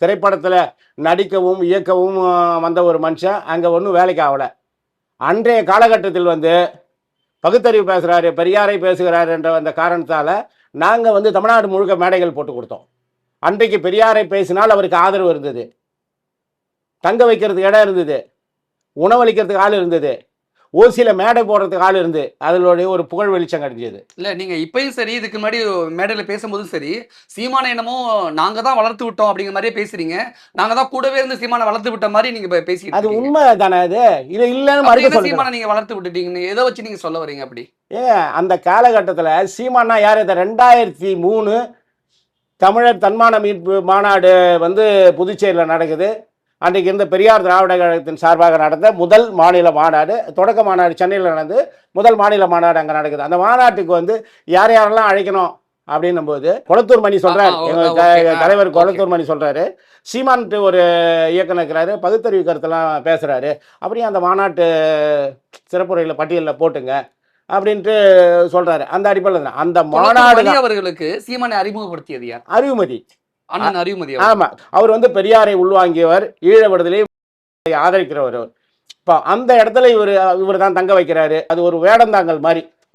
திரைப்படத்தில் நடிக்கவும் இயக்கவும் வந்த ஒரு மனுஷன் அங்கே ஒன்றும் வேலைக்கு ஆகலை. அன்றைய காலகட்டத்தில் வந்து பகுத்தறிவு பேசுகிறாரு, பெரியாரை பேசுகிறாரு என்ற அந்த காரணத்தால் நாங்கள் வந்து தமிழ்நாடு முழுக்க மேடைகள் போட்டு கொடுத்தோம். அன்றைக்கு பெரியாரை பேசினால் அவருக்கு ஆதரவு இருந்தது, தங்க வைக்கிறதுக்கு இடம் இருந்தது, உணவளிக்கிறதுக்கு ஆள் இருந்தது, ஓசியில் மேடை போடுறதுக்கு ஆள் இருந்து அதனுடைய ஒரு புகழ் வெளிச்சம் கிடைச்சது. இல்லை நீங்கள் இப்பயும் சரி, இதுக்கு முன்னாடி மேடையில் பேசும்போதும் சரி, சீமானை என்னமோ நாங்கள் தான் வளர்த்து விட்டோம் அப்படிங்கிற மாதிரியே பேசுறீங்க. நாங்கள் தான் கூடவே இருந்து சீமானை வளர்த்து விட்ட மாதிரி நீங்கள் பேசிட்டு அது உண்மை தானே? அது இது இல்லைன்னு மறுக்க சொல்லுங்க. சீமானை நீங்கள் வளர்த்து விட்டுட்டீங்கன்னு எதை வச்சு நீங்கள் சொல்ல வரீங்க அப்படி? அந்த காலகட்டத்தில் சீமானா யார்? இந்த 2003 தமிழர் தன்மான மீட்பு மாநாடு வந்து புதுச்சேரியில் நடக்குது. அன்றைக்கு இருந்த பெரியார் திராவிட கழகத்தின் சார்பாக நடந்த முதல் மாநில மாநாடு, தொடக்க மாநாடு சென்னையில் நடந்து முதல் மாநில மாநாடு அங்கே நடக்குது. அந்த மாநாட்டுக்கு வந்து யார் யாரெல்லாம் அழைக்கணும் அப்படின்னும் போது கொளத்தூர் மணி சொல்கிறார், எங்கள் தலைவர் கொளத்தூர் மணி சொல்கிறாரு, சீமான்ட்டு ஒரு இயக்குனர் இருக்கிறாரு, பகுத்தறிவு கருத்தெல்லாம் பேசுகிறாரு, அப்படியே அந்த மாநாட்டு சிறப்புரையில் பட்டியலில் போட்டுங்க அப்படின்ட்டு சொல்கிறாரு. அந்த அடிப்படையில் அந்த மாநாடு அவர்களுக்கு சீமானை அறிமுகப்படுத்தியது யார்? அறிவுமதி. அண்ணன் அறிவுமதி. ஆமா, அவர் வந்து பெரியாரை உள்வாங்கியவர், ஈழ விடுதலையை ஆதரிக்கிறவர். இப்போ அந்த இடத்துல இவர் தான் தங்க வைக்கிறாரு. அது ஒரு வேடந்தாங்கல் மாதிரி.